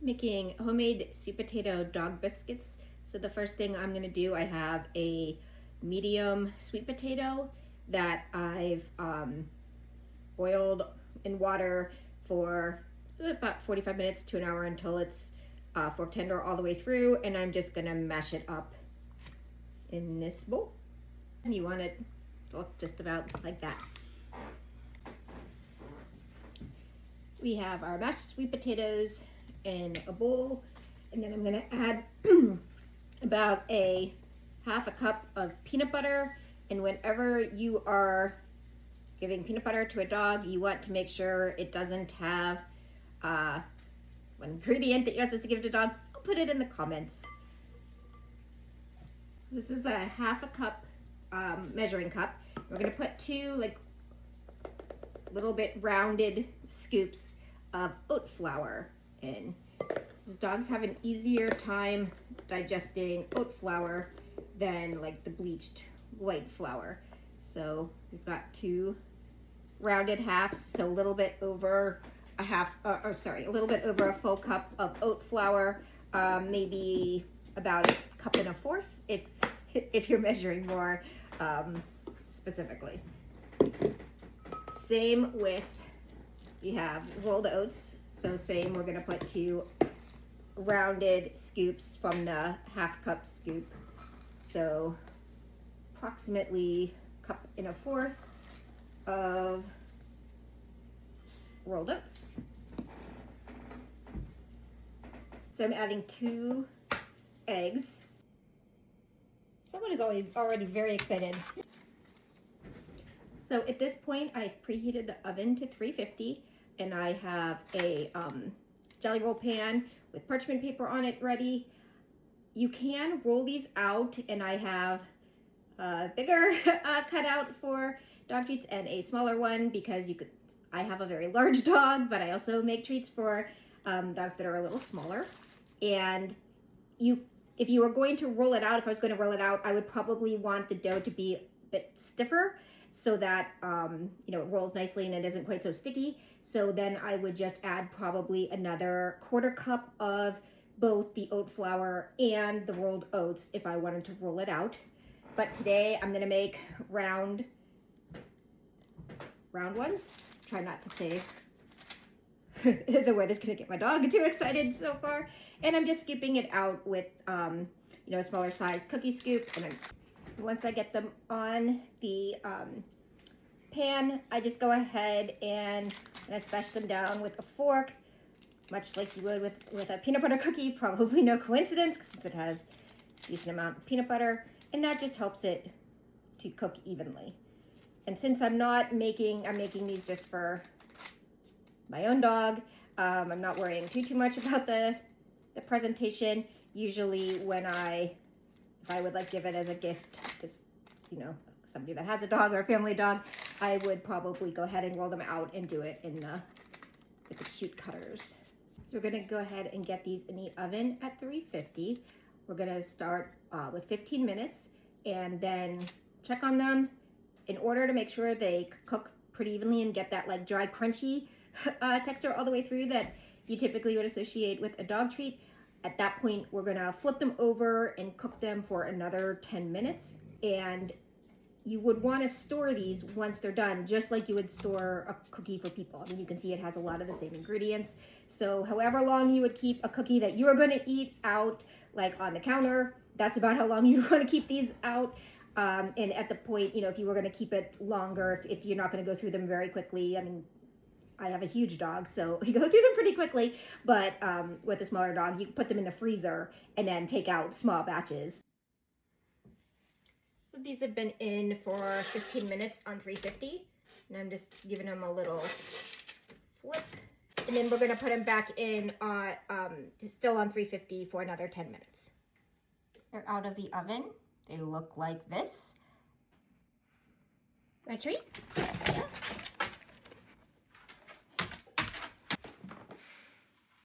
Making homemade sweet potato dog biscuits. So the first thing I'm gonna do, I have a medium sweet potato that I've boiled in water for about 45 minutes to an hour until it's fork tender all the way through, and I'm just gonna mash it up in this bowl. And you want it to look just about like that. We have our mashed sweet potatoes in a bowl, and then I'm gonna add about a half a cup of peanut butter. And whenever you are giving peanut butter to a dog, you want to make sure it doesn't have one ingredient that you're not supposed to give to dogs. I'll put it in the comments. So this is a half a cup measuring cup. We're gonna put 2 like little bit rounded scoops of oat flour in. So dogs have an easier time digesting oat flour than like the bleached white flour. So we've got 2 rounded halves, so a little bit over a half, a little bit over a full cup of oat flour, maybe about 1.25 cups if you're measuring more specifically. Same with, you have rolled oats, so same, we're gonna put 2 rounded scoops from the half cup scoop. So approximately 1.25 cups of rolled oats. So I'm adding 2 eggs. Someone is always already very excited. So at this point, I've preheated the oven to 350, and I have a jelly roll pan with parchment paper on it ready. You can roll these out, and I have a bigger cutout for dog treats and a smaller one because I have a very large dog, but I also make treats for dogs that are a little smaller. And if you were going to roll it out, if I was going to roll it out, I would probably want the dough to be a bit stiffer so that it rolls nicely and it isn't quite so sticky. So then I would just add probably another 1/4 cup of both the oat flour and the rolled oats if I wanted to roll it out. But today I'm gonna make round ones. Try not to say the word that's gonna get my dog too excited so far. And I'm just scooping it out with a smaller size cookie scoop. And then once I get them on the pan, I just go ahead and smash them down with a fork, much like you would with a peanut butter cookie. Probably no coincidence, since it has a decent amount of peanut butter, and that just helps it to cook evenly. And since I'm making these just for my own dog, I'm not worrying too much about the presentation. Usually if I would like give it as a gift, just somebody that has a dog or a family dog, I would probably go ahead and roll them out and do it with the cute cutters. So we're gonna go ahead and get these in the oven at 350. We're gonna start with 15 minutes and then check on them in order to make sure they cook pretty evenly and get that like dry, crunchy texture all the way through that you typically would associate with a dog treat. At that point, we're gonna flip them over and cook them for another 10 minutes. And you would want to store these once they're done, just like you would store a cookie for people. I mean, you can see it has a lot of the same ingredients. So however long you would keep a cookie that you are going to eat out, like on the counter, that's about how long you want to keep these out. And at the point, if you were going to keep it longer, if you're not going to go through them very quickly, I mean, I have a huge dog, so we go through them pretty quickly. But with a smaller dog, you can put them in the freezer and then take out small batches. So these have been in for 15 minutes on 350, and I'm just giving them a little flip. And then we're gonna put them back in on, still on 350 for another 10 minutes. They're out of the oven. They look like this. A treat? Yeah.